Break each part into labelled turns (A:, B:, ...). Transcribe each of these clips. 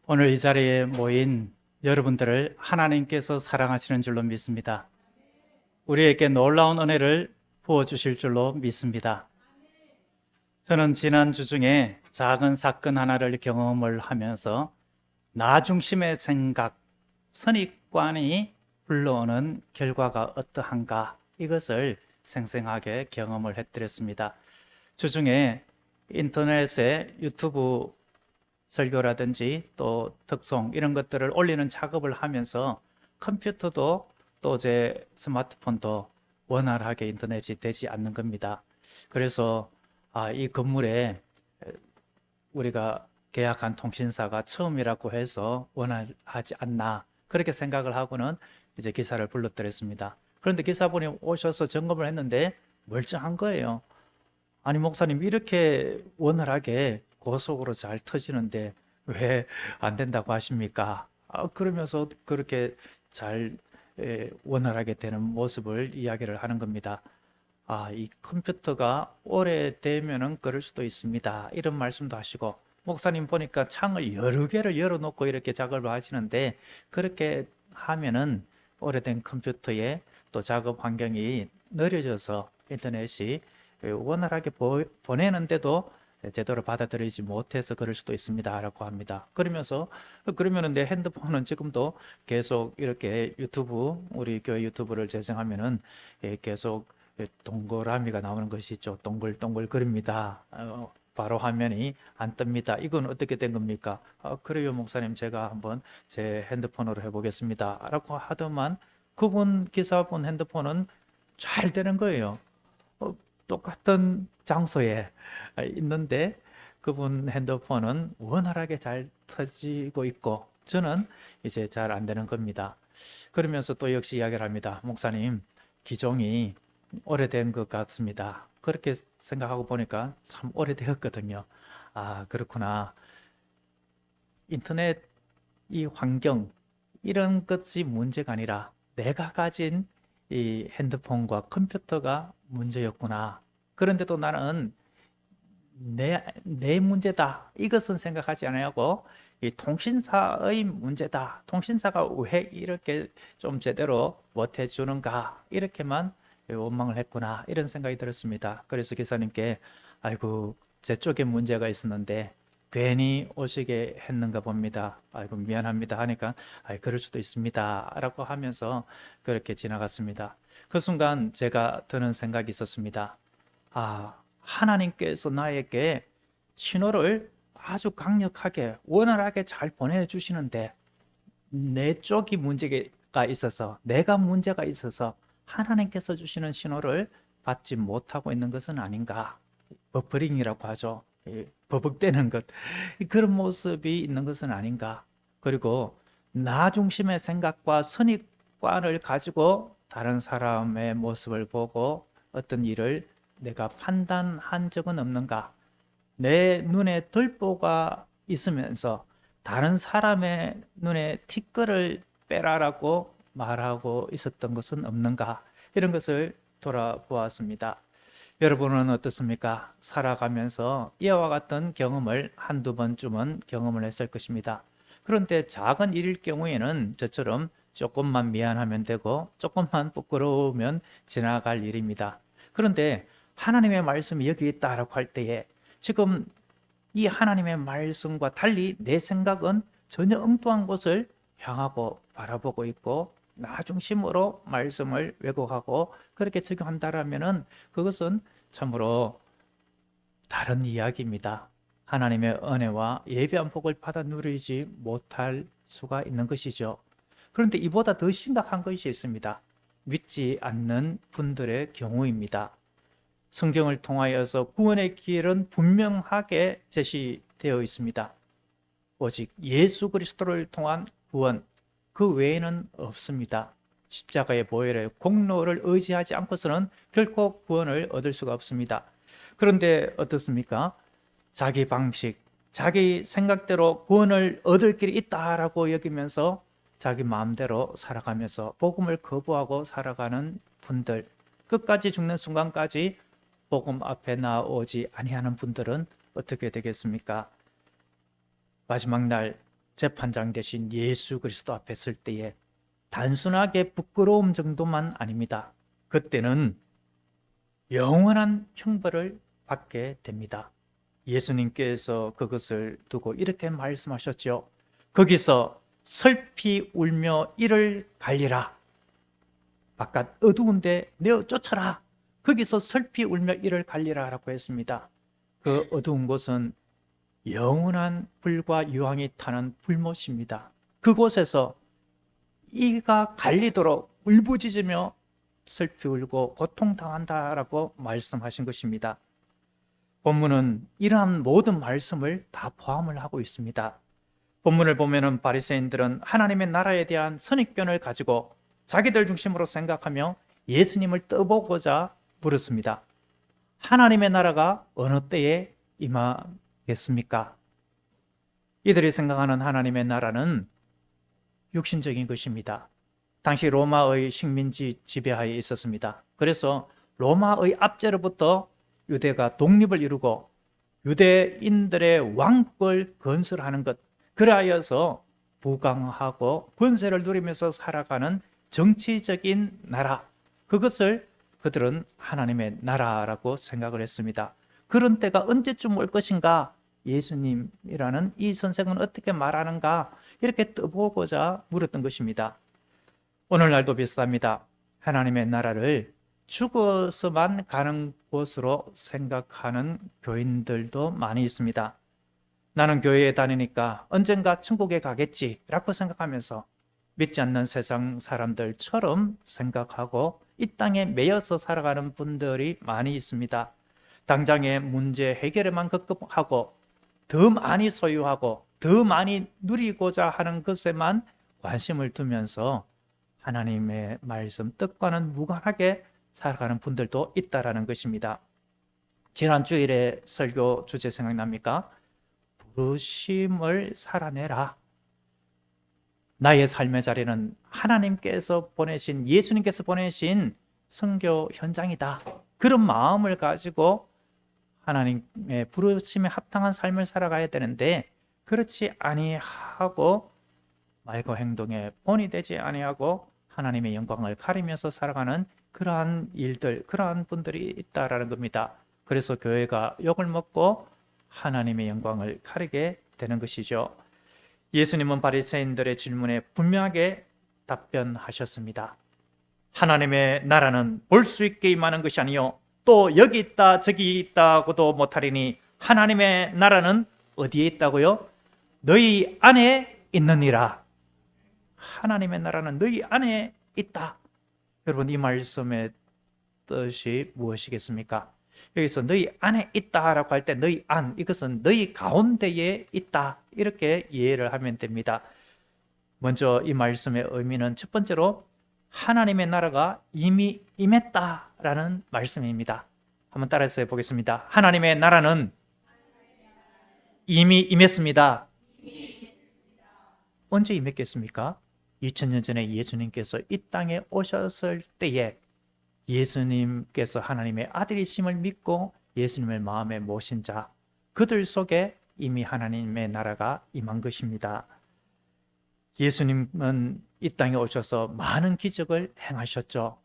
A: 오늘 이 자리에 모인 여러분들을 하나님께서 사랑하시는 줄로 믿습니다. 우리에게 놀라운 은혜를 부어주실 줄로 믿습니다. 저는 지난주 중에 작은 사건 하나를 경험을 하면서 나 중심의 생각, 선입관이 불러오는 결과가 어떠한가 이것을 생생하게 경험을 해드렸습니다. 주중에 인터넷에 유튜브 설교라든지 또 특송 이런 것들을 올리는 작업을 하면서 컴퓨터도 또 제 스마트폰도 원활하게 인터넷이 되지 않는 겁니다. 그래서 이 건물에 우리가 계약한 통신사가 처음이라고 해서 원활하지 않나 그렇게 생각을 하고는 이제 기사를 불러드렸습니다. 그런데 기사분이 오셔서 점검을 했는데 멀쩡한 거예요. 아니 목사님 이렇게 원활하게 고속으로 잘 터지는데 왜 안 된다고 하십니까? 그러면서 그렇게 잘 원활하게 되는 모습을 이야기를 하는 겁니다. 이 컴퓨터가 오래되면은 그럴 수도 있습니다. 이런 말씀도 하시고 목사님 보니까 창을 여러 개를 열어놓고 이렇게 작업을 하시는데 그렇게 하면은 오래된 컴퓨터에 또 작업 환경이 느려져서 인터넷이 원활하게 보내는데도 제대로 받아들이지 못해서 그럴 수도 있습니다라고 합니다. 그러면서 그러면은 내 핸드폰은 지금도 계속 이렇게 유튜브 우리 교회 유튜브를 재생하면은 계속 동그라미가 나오는 것이죠. 동글동글 거립니다. 바로 화면이 안 뜹니다. 이건 어떻게 된 겁니까? 그래요, 목사님. 제가 한번 제 핸드폰으로 해보겠습니다. 라고 하더만 그분 기사분 핸드폰은 잘 되는 거예요. 어, 똑같은 장소에 있는데 그분 핸드폰은 원활하게 잘 터지고 있고 저는 이제 잘 안 되는 겁니다. 그러면서 또 역시 이야기를 합니다. 목사님, 기종이 오래된 것 같습니다. 그렇게 생각하고 보니까 참 오래되었거든요. 그렇구나. 인터넷 이 환경, 이런 것이 문제가 아니라 내가 가진 이 핸드폰과 컴퓨터가 문제였구나. 그런데도 나는 내 문제다. 이것은 생각하지 않고 이 통신사의 문제다. 통신사가 왜 이렇게 좀 제대로 못 해주는가. 이렇게만 원망을 했구나. 이런 생각이 들었습니다. 그래서 기사님께 아이고, 제 쪽에 문제가 있었는데 괜히 오시게 했는가 봅니다. 아이고, 미안합니다 하니까 그럴 수도 있습니다. 라고 하면서 그렇게 지나갔습니다. 그 순간 제가 드는 생각이 있었습니다. 하나님께서 나에게 신호를 아주 강력하게, 원활하게 잘 보내주시는데, 내 쪽이 문제가 있어서, 내가 문제가 있어서, 하나님께서 주시는 신호를 받지 못하고 있는 것은 아닌가. 버퍼링이라고 하죠. 버벅대는 것. 그런 모습이 있는 것은 아닌가. 그리고, 나 중심의 생각과 선입관을 가지고 다른 사람의 모습을 보고 어떤 일을 내가 판단한 적은 없는가? 내 눈에 들보가 있으면서 다른 사람의 눈에 티끌을 빼라라고 말하고 있었던 것은 없는가? 이런 것을 돌아보았습니다. 여러분은 어떻습니까? 살아가면서 이와 같은 경험을 한두 번쯤은 경험을 했을 것입니다. 그런데 작은 일일 경우에는 저처럼 조금만 미안하면 되고 조금만 부끄러우면 지나갈 일입니다. 그런데 하나님의 말씀이 여기 있다라고 할 때에 지금 이 하나님의 말씀과 달리 내 생각은 전혀 엉뚱한 곳을 향하고 바라보고 있고 나 중심으로 말씀을 왜곡하고 그렇게 적용한다라면은 그것은 참으로 다른 이야기입니다. 하나님의 은혜와 예비한 복을 받아 누리지 못할 수가 있는 것이죠. 그런데 이보다 더 심각한 것이 있습니다. 믿지 않는 분들의 경우입니다. 성경을 통하여서 구원의 길은 분명하게 제시되어 있습니다. 오직 예수 그리스도를 통한 구원, 그 외에는 없습니다. 십자가의 보혈의 공로를 의지하지 않고서는 결코 구원을 얻을 수가 없습니다. 그런데 어떻습니까? 자기 방식, 자기 생각대로 구원을 얻을 길이 있다라고 여기면서 자기 마음대로 살아가면서 복음을 거부하고 살아가는 분들, 끝까지 죽는 순간까지 복음 앞에 나오지 아니하는 분들은 어떻게 되겠습니까? 마지막 날 재판장 되신 예수 그리스도 앞에 설 때에 단순하게 부끄러움 정도만 아닙니다. 그때는 영원한 형벌을 받게 됩니다. 예수님께서 그것을 두고 이렇게 말씀하셨죠. 거기서 슬피 울며 이를 갈리라. 바깥 어두운 데 내어 쫓아라. 거기서 슬피 울며 이를 갈리라 라고 했습니다. 그 어두운 곳은 영원한 불과 유황이 타는 불못입니다. 그곳에서 이가 갈리도록 울부짖으며 슬피 울고 고통당한다라고 말씀하신 것입니다. 본문은 이러한 모든 말씀을 다 포함을 하고 있습니다. 본문을 보면은 바리새인들은 하나님의 나라에 대한 선입견을 가지고 자기들 중심으로 생각하며 예수님을 떠보고자 물었습니다. 하나님의 나라가 어느 때에 임하겠습니까? 이들이 생각하는 하나님의 나라는 육신적인 것입니다. 당시 로마의 식민지 지배하에 있었습니다. 그래서 로마의 압제로부터 유대가 독립을 이루고 유대인들의 왕국을 건설하는 것, 그리하여서 부강하고 권세를 누리면서 살아가는 정치적인 나라, 그것을 그들은 하나님의 나라라고 생각을 했습니다. 그런 때가 언제쯤 올 것인가? 예수님이라는 이 선생은 어떻게 말하는가? 이렇게 떠보고자 물었던 것입니다. 오늘날도 비슷합니다. 하나님의 나라를 죽어서만 가는 곳으로 생각하는 교인들도 많이 있습니다. 나는 교회에 다니니까 언젠가 천국에 가겠지라고 생각하면서 믿지 않는 세상 사람들처럼 생각하고 이 땅에 매여서 살아가는 분들이 많이 있습니다. 당장의 문제 해결에만 급급하고 더 많이 소유하고 더 많이 누리고자 하는 것에만 관심을 두면서 하나님의 말씀 뜻과는 무관하게 살아가는 분들도 있다라는 것입니다. 지난 주일에 설교 주제 생각납니까? 부르심을 살아내라. 나의 삶의 자리는 하나님께서 보내신, 예수님께서 보내신 선교 현장이다. 그런 마음을 가지고 하나님의 부르심에 합당한 삶을 살아가야 되는데, 그렇지 아니하고 말과 행동에 본이 되지 아니하고 하나님의 영광을 가리면서 살아가는 그러한 일들, 그러한 분들이 있다라는 겁니다. 그래서 교회가 욕을 먹고 하나님의 영광을 가리게 되는 것이죠. 예수님은 바리새인들의 질문에 분명하게 답변하셨습니다. 하나님의 나라는 볼 수 있게 임하는 것이 아니요 또 여기 있다 저기 있다고도 못하리니 하나님의 나라는 어디에 있다고요? 너희 안에 있느니라. 하나님의 나라는 너희 안에 있다. 여러분, 이 말씀의 뜻이 무엇이겠습니까? 여기서 너희 안에 있다라고 할 때 너희 안, 이것은 너희 가운데에 있다, 이렇게 이해를 하면 됩니다. 먼저 이 말씀의 의미는 첫 번째로 하나님의 나라가 이미 임했다라는 말씀입니다. 한번 따라서 보겠습니다. 하나님의 나라는 이미 임했습니다. 언제 임했겠습니까? 2000년 전에 예수님께서 이 땅에 오셨을 때에 예수님께서 하나님의 아들이심을 믿고 예수님을 마음에 모신 자, 그들 속에 이미 하나님의 나라가 임한 것입니다. 예수님은 이 땅에 오셔서 많은 기적을 행하셨죠.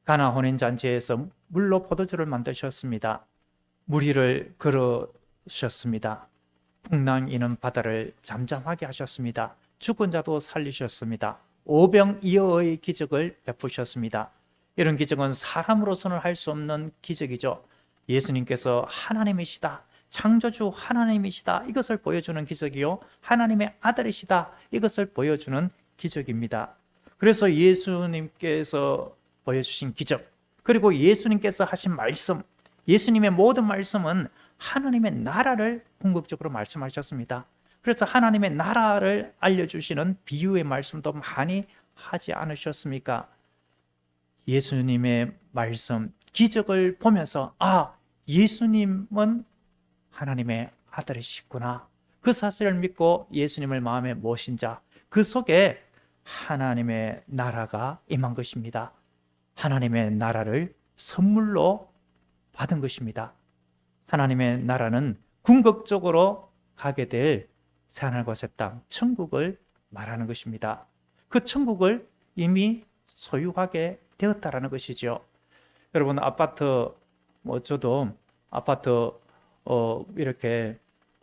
A: 가나 혼인잔치에서 물로 포도주를 만드셨습니다. 무리를 걸으셨습니다. 풍랑이는 바다를 잠잠하게 하셨습니다. 죽은 자도 살리셨습니다. 오병이어의 기적을 베푸셨습니다. 이런 기적은 사람으로서는 할 수 없는 기적이죠. 예수님께서 하나님이시다, 창조주 하나님이시다, 이것을 보여주는 기적이요, 하나님의 아들이시다, 이것을 보여주는 기적입니다. 그래서 예수님께서 보여주신 기적, 그리고 예수님께서 하신 말씀, 예수님의 모든 말씀은 하나님의 나라를 궁극적으로 말씀하셨습니다. 그래서 하나님의 나라를 알려주시는 비유의 말씀도 많이 하지 않으셨습니까? 예수님의 말씀, 기적을 보면서 예수님은 하나님의 아들이시구나, 그 사실을 믿고 예수님을 마음에 모신 자, 그 속에 하나님의 나라가 임한 것입니다. 하나님의 나라를 선물로 받은 것입니다. 하나님의 나라는 궁극적으로 가게 될 새하늘 곳의 땅, 천국을 말하는 것입니다. 그 천국을 이미 소유하게 되었다라는 것이죠. 여러분, 아파트, 저도 아파트 이렇게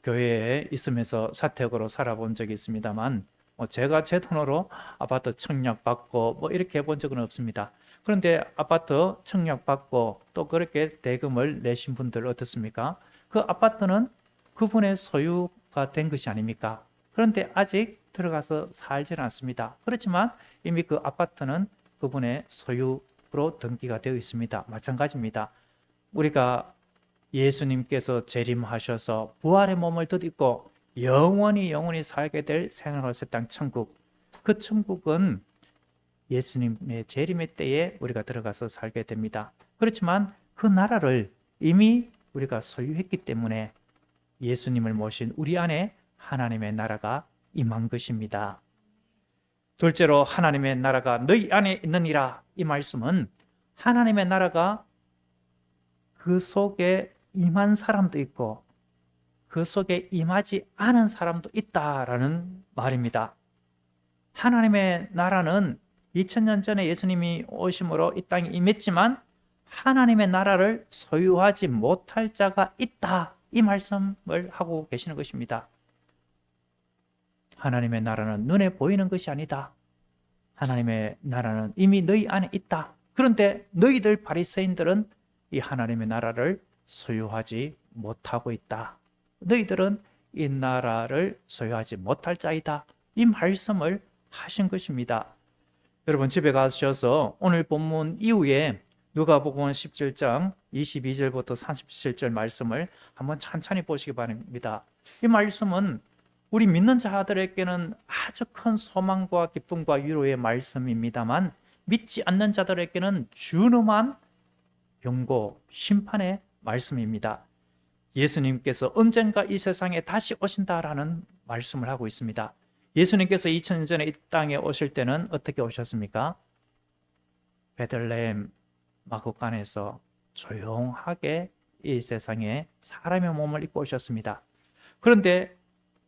A: 교회에 있으면서 사택으로 살아본 적이 있습니다만, 제가 제 돈으로 아파트 청약 받고 이렇게 해본 적은 없습니다. 그런데 아파트 청약 받고 또 그렇게 대금을 내신 분들 어떻습니까? 그 아파트는 그분의 소유가 된 것이 아닙니까? 그런데 아직 들어가서 살지는 않습니다. 그렇지만 이미 그 아파트는 그분의 소유로 등기가 되어 있습니다. 마찬가지입니다. 우리가 예수님께서 재림하셔서 부활의 몸을 덧입고 영원히 살게 될 생활의 땅 천국, 그 천국은 예수님의 재림의 때에 우리가 들어가서 살게 됩니다. 그렇지만 그 나라를 이미 우리가 소유했기 때문에 예수님을 모신 우리 안에 하나님의 나라가 임한 것입니다. 둘째로 하나님의 나라가 너희 안에 있느니라, 이 말씀은 하나님의 나라가 그 속에 임한 사람도 있고 그 속에 임하지 않은 사람도 있다라는 말입니다. 하나님의 나라는 2000년 전에 예수님이 오심으로 이 땅에 임했지만 하나님의 나라를 소유하지 못할 자가 있다, 이 말씀을 하고 계시는 것입니다. 하나님의 나라는 눈에 보이는 것이 아니다. 하나님의 나라는 이미 너희 안에 있다. 그런데 너희들 바리새인들은 이 하나님의 나라를 소유하지 못하고 있다. 너희들은 이 나라를 소유하지 못할 자이다. 이 말씀을 하신 것입니다. 여러분, 집에 가셔서 오늘 본문 이후에 누가복음 17장 22절부터 37절 말씀을 한번 천천히 보시기 바랍니다. 이 말씀은 우리 믿는 자들에게는 아주 큰 소망과 기쁨과 위로의 말씀입니다만 믿지 않는 자들에게는 준엄한 경고, 심판의 말씀입니다. 예수님께서 언젠가 이 세상에 다시 오신다라는 말씀을 하고 있습니다. 예수님께서 2000년 전에 이 땅에 오실 때는 어떻게 오셨습니까? 베들레헴 마구간에서 조용하게 이 세상에 사람의 몸을 입고 오셨습니다. 그런데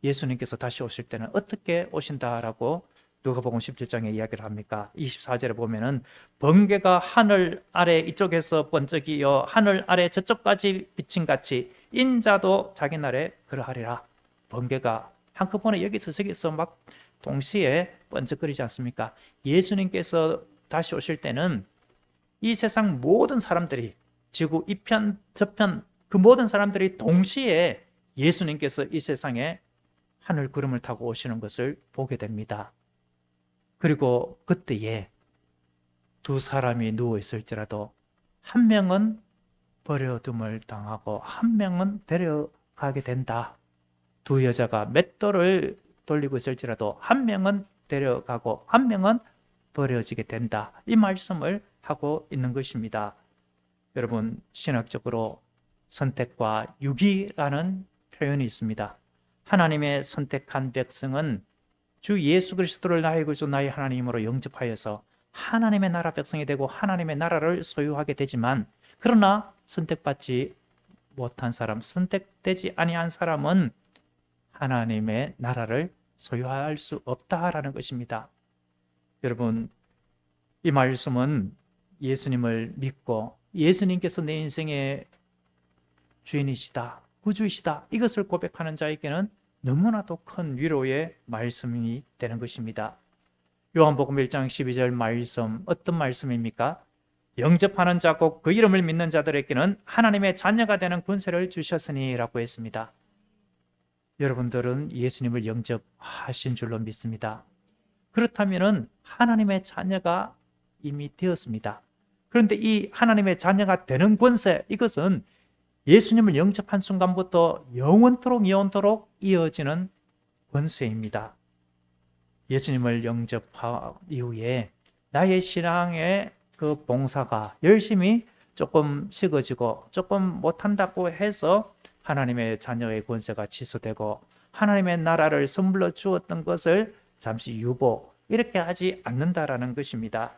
A: 예수님께서 다시 오실 때는 어떻게 오신다라고 누가복음 17장에 이야기를 합니까? 24절에 보면은 번개가 하늘 아래 이쪽에서 번쩍이어 하늘 아래 저쪽까지 비친 같이 인자도 자기 날에 그러하리라. 번개가 한꺼번에 여기서 저기서 막 동시에 번쩍거리지 않습니까? 예수님께서 다시 오실 때는 이 세상 모든 사람들이, 지구 이편 저편 그 모든 사람들이 동시에 예수님께서 이 세상에 하늘 구름을 타고 오시는 것을 보게 됩니다. 그리고 그때에 두 사람이 누워 있을지라도 한 명은 버려둠을 당하고 한 명은 데려가게 된다. 두 여자가 맷돌을 돌리고 있을지라도 한 명은 데려가고 한 명은 버려지게 된다. 이 말씀을 하고 있는 것입니다. 여러분, 신학적으로 선택과 유기라는 표현이 있습니다. 하나님의 선택한 백성은 주 예수 그리스도를 나의 구주 나의 하나님으로 영접하여서 하나님의 나라 백성이 되고 하나님의 나라를 소유하게 되지만, 그러나 선택받지 못한 사람, 선택되지 아니한 사람은 하나님의 나라를 소유할 수 없다라는 것입니다. 여러분, 이 말씀은 예수님을 믿고 예수님께서 내 인생의 주인이시다, 구주이시다, 이것을 고백하는 자에게는 너무나도 큰 위로의 말씀이 되는 것입니다. 요한복음 1장 12절 말씀, 어떤 말씀입니까? 영접하는 자 곧 그 이름을 믿는 자들에게는 하나님의 자녀가 되는 권세를 주셨으니 라고 했습니다. 여러분들은 예수님을 영접하신 줄로 믿습니다. 그렇다면 하나님의 자녀가 이미 되었습니다. 그런데 이 하나님의 자녀가 되는 권세, 이것은 예수님을 영접한 순간부터 영원토록 이어지는 권세입니다. 예수님을 영접한 이후에 나의 신앙의 그 봉사가 열심히 조금 식어지고 조금 못한다고 해서 하나님의 자녀의 권세가 취소되고 하나님의 나라를 선물로 주었던 것을 잠시 유보, 이렇게 하지 않는다라는 것입니다.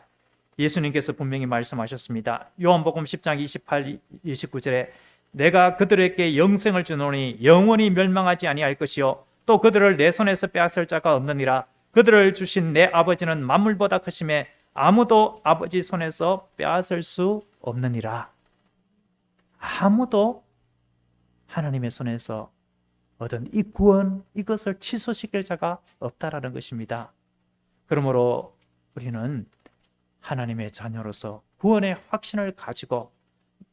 A: 예수님께서 분명히 말씀하셨습니다. 요한복음 10장 28, 29절에 내가 그들에게 영생을 주노니 영원히 멸망하지 아니할 것이요 또 그들을 내 손에서 빼앗을 자가 없느니라. 그들을 주신 내 아버지는 만물보다 크심에 아무도 아버지 손에서 빼앗을 수 없느니라. 아무도 하나님의 손에서 얻은 이 구원, 이것을 취소시킬 자가 없다라는 것입니다. 그러므로 우리는 하나님의 자녀로서 구원의 확신을 가지고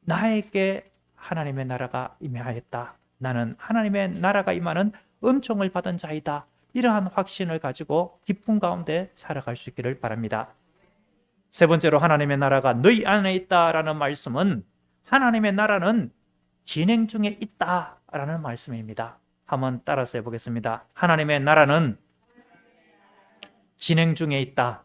A: 나에게 하나님의 나라가 임하였다. 나는 하나님의 나라가 임하는 은총을 받은 자이다. 이러한 확신을 가지고 기쁨 가운데 살아갈 수 있기를 바랍니다. 세 번째로 하나님의 나라가 너희 안에 있다라는 말씀은 하나님의 나라는 진행 중에 있다라는 말씀입니다. 한번 따라서 해보겠습니다. 하나님의 나라는 진행 중에 있다.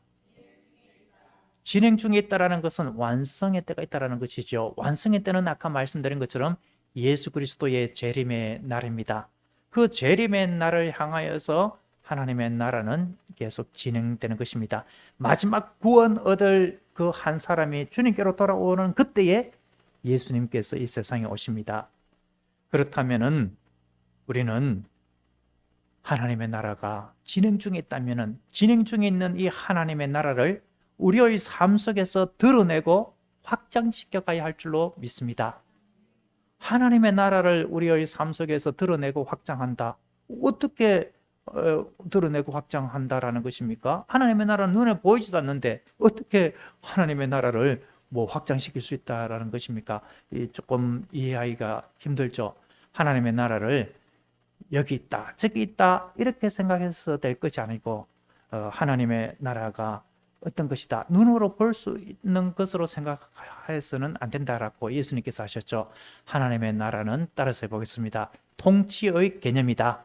A: 진행 중에 있다라는 것은 완성의 때가 있다라는 것이죠. 완성의 때는 아까 말씀드린 것처럼 예수 그리스도의 재림의 날입니다. 그 재림의 날을 향하여서 하나님의 나라는 계속 진행되는 것입니다. 마지막 구원 얻을 그 한 사람이 주님께로 돌아오는 그때에 예수님께서 이 세상에 오십니다. 그렇다면은 우리는 하나님의 나라가 진행 중에 있다면은 진행 중에 있는 이 하나님의 나라를 우리의 삶 속에서 드러내고 확장시켜 가야 할 줄로 믿습니다. 하나님의 나라를 우리의 삶 속에서 드러내고 확장한다. 어떻게 드러내고 확장한다라는 것입니까? 하나님의 나라는 눈에 보이지도 않는데 어떻게 하나님의 나라를 확장시킬 수 있다라는 것입니까? 조금 이해하기가 힘들죠. 하나님의 나라를 여기 있다, 저기 있다 이렇게 생각해서 될 것이 아니고 하나님의 나라가 어떤 것이다, 눈으로 볼 수 있는 것으로 생각해서는 안 된다라고 예수님께서 하셨죠. 하나님의 나라는 따라서 해보겠습니다. 통치의 개념이다.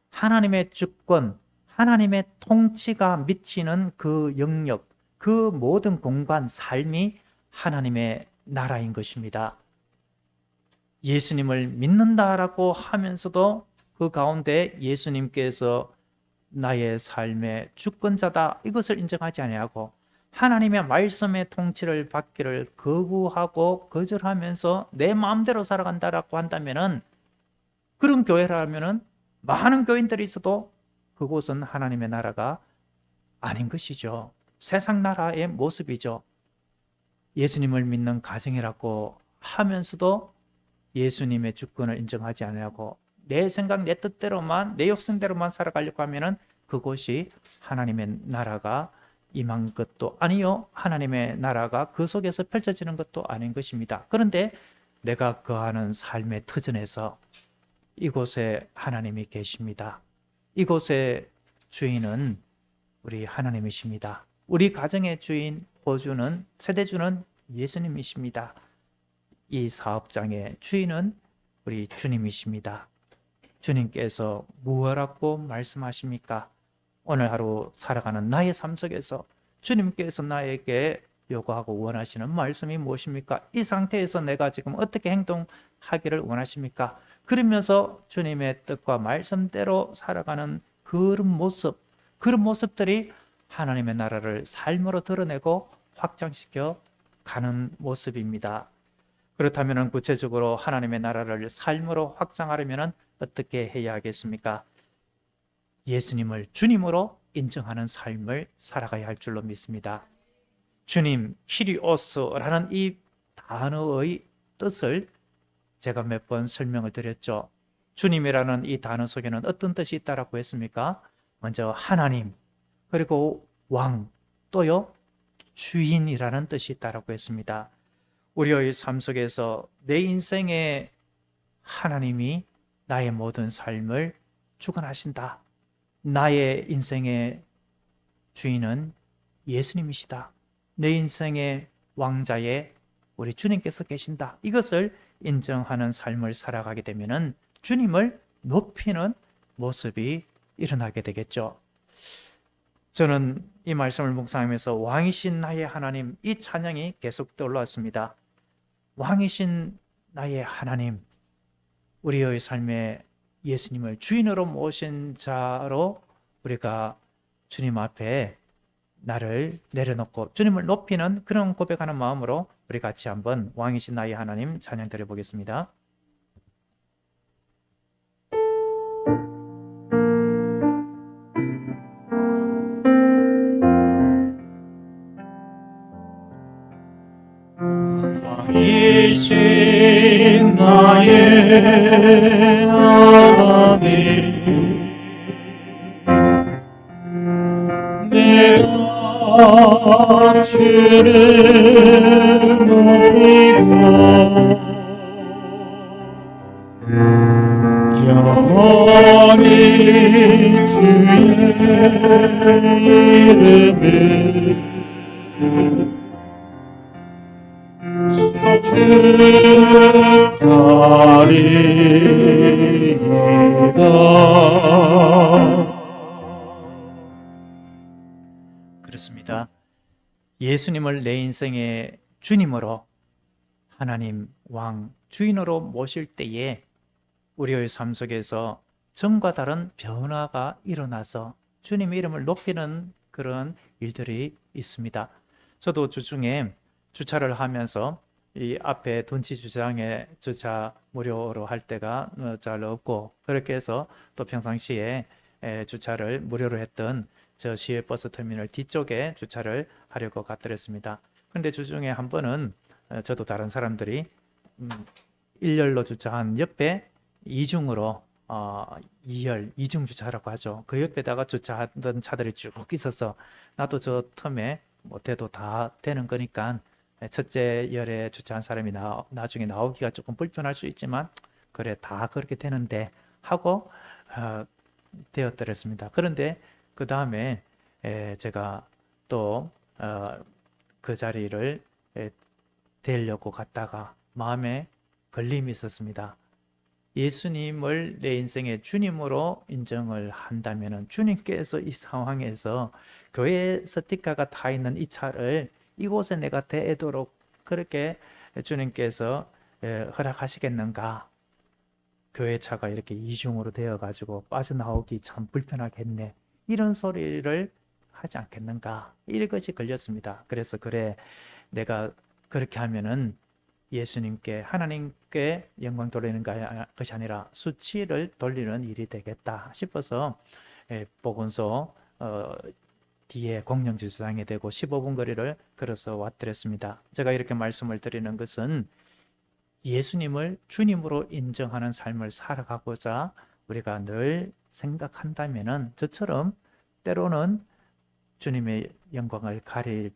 A: 하나님의 주권, 하나님의 통치가 미치는 그 영역, 그 모든 공간, 삶이 하나님의 나라인 것입니다. 예수님을 믿는다라고 하면서도 그 가운데 예수님께서 나의 삶의 주권자다, 이것을 인정하지 아니하고 하나님의 말씀의 통치를 받기를 거부하고 거절하면서 내 마음대로 살아간다라고 한다면은, 그런 교회라면은 많은 교인들이 있어도 그곳은 하나님의 나라가 아닌 것이죠. 세상 나라의 모습이죠. 예수님을 믿는 가정이라고 하면서도 예수님의 주권을 인정하지 않으려고 내 생각, 내 뜻대로만, 내 욕심대로만 살아가려고 하면은 그곳이 하나님의 나라가 임한 것도 아니요, 하나님의 나라가 그 속에서 펼쳐지는 것도 아닌 것입니다. 그런데 내가 거하는 삶의 터전에서 이곳에 하나님이 계십니다. 이곳의 주인은 우리 하나님이십니다. 우리 가정의 주인, 보주는, 세대주는 예수님이십니다. 이 사업장의 주인은 우리 주님이십니다. 주님께서 무엇라고 말씀하십니까? 오늘 하루 살아가는 나의 삶 속에서 주님께서 나에게 요구하고 원하시는 말씀이 무엇입니까? 이 상태에서 내가 지금 어떻게 행동하기를 원하십니까? 그러면서 주님의 뜻과 말씀대로 살아가는 그런 모습들이 하나님의 나라를 삶으로 드러내고 확장시켜 가는 모습입니다. 그렇다면 구체적으로 하나님의 나라를 삶으로 확장하려면 어떻게 해야 하겠습니까? 예수님을 주님으로 인정하는 삶을 살아가야 할 줄로 믿습니다. 주님, 키리오스라는 이 단어의 뜻을 제가 몇 번 설명을 드렸죠. 주님이라는 이 단어 속에는 어떤 뜻이 있다고 했습니까? 먼저 하나님, 그리고 왕, 또요 주인이라는 뜻이 있다고 했습니다. 우리의 삶 속에서 내 인생에 하나님이 나의 모든 삶을 주관하신다. 나의 인생의 주인은 예수님이시다. 내 인생의 왕자에 우리 주님께서 계신다. 이것을 인정하는 삶을 살아가게 되면 주님을 높이는 모습이 일어나게 되겠죠. 저는 이 말씀을 묵상하면서 왕이신 나의 하나님, 이 찬양이 계속 떠올랐습니다. 왕이신 나의 하나님, 우리의 삶에 예수님을 주인으로 모신 자로 우리가 주님 앞에 나를 내려놓고 주님을 높이는 그런 고백하는 마음으로 우리 같이 한번 왕이신 나의 하나님 찬양 드려보겠습니다.
B: 나의 하나님, 내가 주를 높이고 영원히 주의 이름을 축하리이다.
A: 그렇습니다. 예수님을 내 인생의 주님으로, 하나님 왕 주인으로 모실 때에 우리의 삶 속에서 전과 다른 변화가 일어나서 주님의 이름을 높이는 그런 일들이 있습니다. 저도 주중에 주차를 하면서 이 앞에 둔치 주차장에 주차 무료로 할 때가 잘 없고, 그렇게 해서 또 평상시에 주차를 무료로 했던 저 시외 버스 터미널 뒤쪽에 주차를 하려고 갔더랬습니다. 그런데 주중에 한 번은 저도 다른 사람들이 일렬로 주차한 옆에 이중으로 2열 이중 주차라고 하죠. 그 옆에다가 주차하던 차들이 쭉 있어서 나도 저 틈에 못해도 다 되는 거니까 첫째 열에 주차한 사람이 나중에 나오기가 조금 불편할 수 있지만 그래 다 그렇게 되는데 하고 되었더랬습니다. 그런데 그 다음에 제가 또 그 자리를 되려고 갔다가 마음에 걸림이 있었습니다. 예수님을 내 인생의 주님으로 인정을 한다면 주님께서 이 상황에서 교회 스티커가 타 있는 이 차를 이곳에 내가 대도록 그렇게 주님께서 허락하시겠는가? 교회 차가 이렇게 이중으로 되어 가지고 빠져나오기 참 불편하겠네, 이런 소리를 하지 않겠는가, 이것이 걸렸습니다. 그래서 그래, 내가 그렇게 하면은 예수님께, 하나님께 영광 돌리는 것이 아니라 수치를 돌리는 일이 되겠다 싶어서 보건소 뒤에 공영주차장에 대고 15분 거리를 걸어서 왔더랬습니다. 제가 이렇게 말씀을 드리는 것은 예수님을 주님으로 인정하는 삶을 살아가고자 우리가 늘 생각한다면은 저처럼 때로는 주님의 영광을 가리는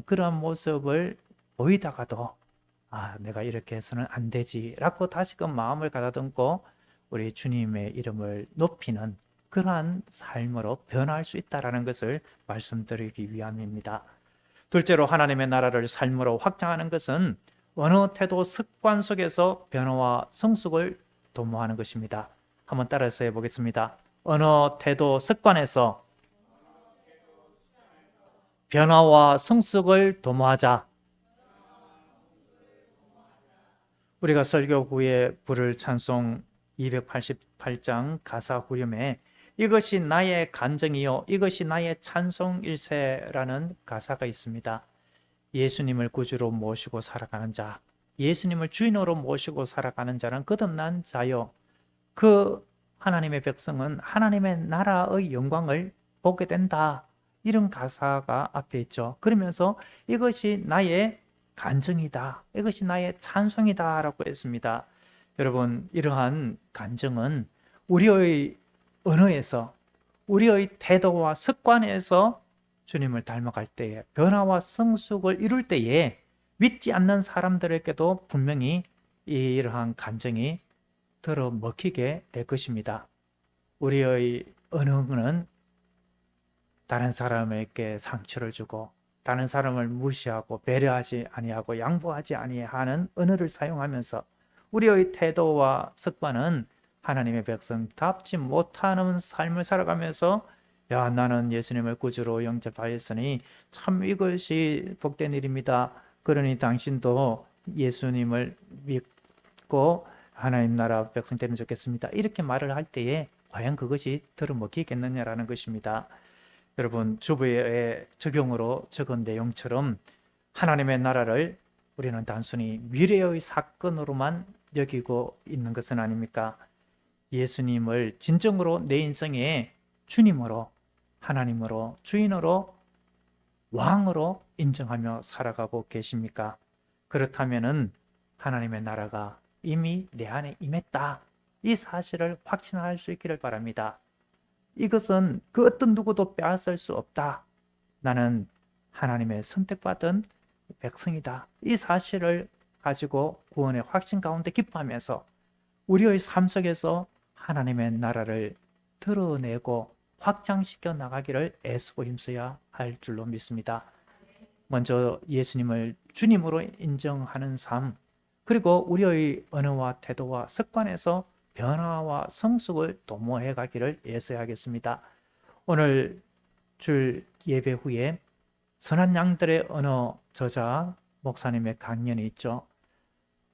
A: 그런 모습을 보이다가도 내가 이렇게 해서는 안 되지 라고 다시금 마음을 가다듬고 우리 주님의 이름을 높이는 그러한 삶으로 변화할 수 있다는 것을 말씀드리기 위함입니다. 둘째로, 하나님의 나라를 삶으로 확장하는 것은 언어, 태도, 습관 속에서 변화와 성숙을 도모하는 것입니다. 한번 따라서 해보겠습니다. 언어, 태도, 습관에서 변화와 성숙을 도모하자. 우리가 설교 후에 부를 찬송 288장 가사 후렴에 이것이 나의 간증이요 이것이 나의 찬송일세라는 가사가 있습니다. 예수님을 구주로 모시고 살아가는 자, 예수님을 주인으로 모시고 살아가는 자는 거듭난 자요, 그 하나님의 백성은 하나님의 나라의 영광을 보게 된다, 이런 가사가 앞에 있죠. 그러면서 이것이 나의 간증이다, 이것이 나의 찬송이다 라고 했습니다. 여러분, 이러한 간증은 우리의 언어에서, 우리의 태도와 습관에서 주님을 닮아갈 때에, 변화와 성숙을 이룰 때에 믿지 않는 사람들에게도 분명히 이러한 간증이 들어 먹히게 될 것입니다. 우리의 언어는 다른 사람에게 상처를 주고 다른 사람을 무시하고 배려하지 아니하고 양보하지 아니하는 언어를 사용하면서 우리의 태도와 습관은 하나님의 백성답지 못하는 삶을 살아가면서 야, 나는 예수님을 구주로 영접하였으니 참 이것이 복된 일입니다. 그러니 당신도 예수님을 믿고 하나님 나라 백성 되면 좋겠습니다. 이렇게 말을 할 때에 과연 그것이 들어먹히겠느냐라는 것입니다. 여러분, 주부의 적용으로 적은 내용처럼 하나님의 나라를 우리는 단순히 미래의 사건으로만 여기고 있는 것은 아닙니까? 예수님을 진정으로 내 인생의 주님으로, 하나님으로, 주인으로, 왕으로 인정하며 살아가고 계십니까? 그렇다면은 하나님의 나라가 이미 내 안에 임했다. 이 사실을 확신할 수 있기를 바랍니다. 이것은 그 어떤 누구도 빼앗을 수 없다. 나는 하나님의 선택받은 백성이다. 이 사실을 가지고 구원의 확신 가운데 기뻐하면서 우리의 삶 속에서 하나님의 나라를 드러내고 확장시켜 나가기를 애쓰고 힘써야 할 줄로 믿습니다. 먼저 예수님을 주님으로 인정하는 삶, 그리고 우리의 언어와 태도와 습관에서 변화와 성숙을 도모해 가기를 애써야겠습니다. 오늘 줄 예배 후에 선한 양들의 언어 저자 목사님의 강연이 있죠.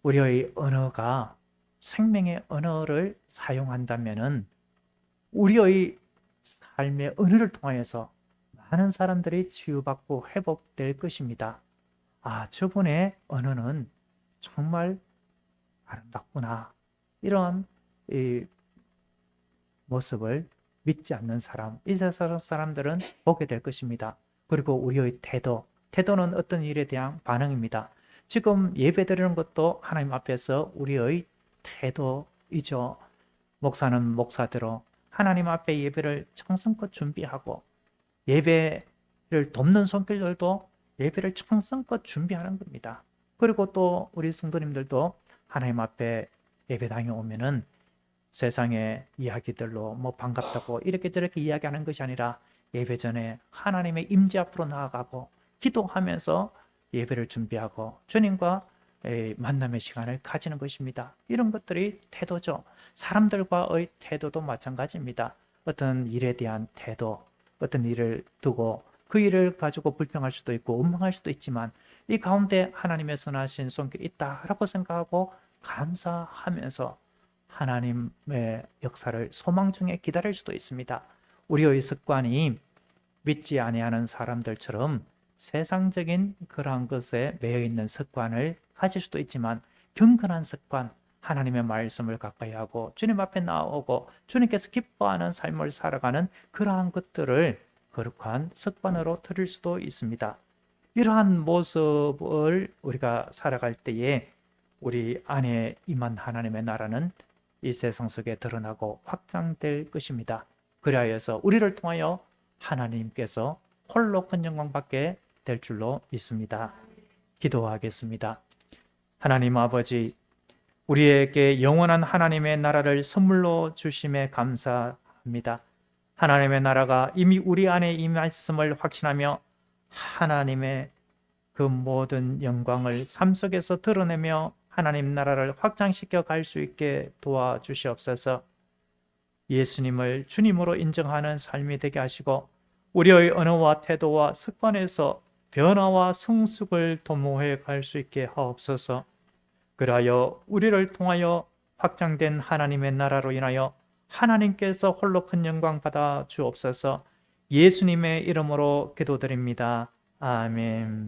A: 우리의 언어가 생명의 언어를 사용한다면은 우리의 삶의 언어를 통해서 많은 사람들이 치유받고 회복될 것입니다. 아, 저분의 언어는 정말 아름답구나. 이런 이 모습을 믿지 않는 사람, 이 세상 사람들은 보게 될 것입니다. 그리고 우리의 태도는 어떤 일에 대한 반응입니다. 지금 예배드리는 것도 하나님 앞에서 우리의 태도이죠. 목사는 목사대로 하나님 앞에 예배를 정성껏 준비하고 예배를 돕는 손길들도 예배를 정성껏 준비하는 겁니다. 그리고 또 우리 성도님들도 하나님 앞에 예배당에 오면은 세상의 이야기들로 뭐 반갑다고 이렇게 저렇게 이야기하는 것이 아니라 예배 전에 하나님의 임재 앞으로 나아가고 기도하면서 예배를 준비하고 주님과 만남의 시간을 가지는 것입니다. 이런 것들이 태도죠. 사람들과의 태도도 마찬가지입니다. 어떤 일에 대한 태도, 어떤 일을 두고 그 일을 가지고 불평할 수도 있고 원망할 수도 있지만 이 가운데 하나님의 선하신 손길이 있다라고 생각하고 감사하면서 하나님의 역사를 소망 중에 기다릴 수도 있습니다. 우리의 습관이 믿지 아니하는 사람들처럼 세상적인 그러한 것에 매여 있는 습관을 가질 수도 있지만 경건한 습관, 하나님의 말씀을 가까이 하고 주님 앞에 나오고 주님께서 기뻐하는 삶을 살아가는 그러한 것들을 거룩한 습관으로 들을 수도 있습니다. 이러한 모습을 우리가 살아갈 때에 우리 안에 임한 하나님의 나라는 이 세상 속에 드러나고 확장될 것입니다. 그리하여서 우리를 통하여 하나님께서 홀로 큰 영광 받게 될 줄로 믿습니다. 기도하겠습니다. 하나님 아버지, 우리에게 영원한 하나님의 나라를 선물로 주심에 감사합니다. 하나님의 나라가 이미 우리 안에 임했음을 확신하며 하나님의 그 모든 영광을 삶 속에서 드러내며 하나님 나라를 확장시켜 갈 수 있게 도와주시옵소서. 예수님을 주님으로 인정하는 삶이 되게 하시고 우리의 언어와 태도와 습관에서 변화와 성숙을 도모해 갈 수 있게 하옵소서. 그리하여 우리를 통하여 확장된 하나님의 나라로 인하여 하나님께서 홀로 큰 영광 받아 주옵소서. 예수님의 이름으로 기도드립니다. 아멘.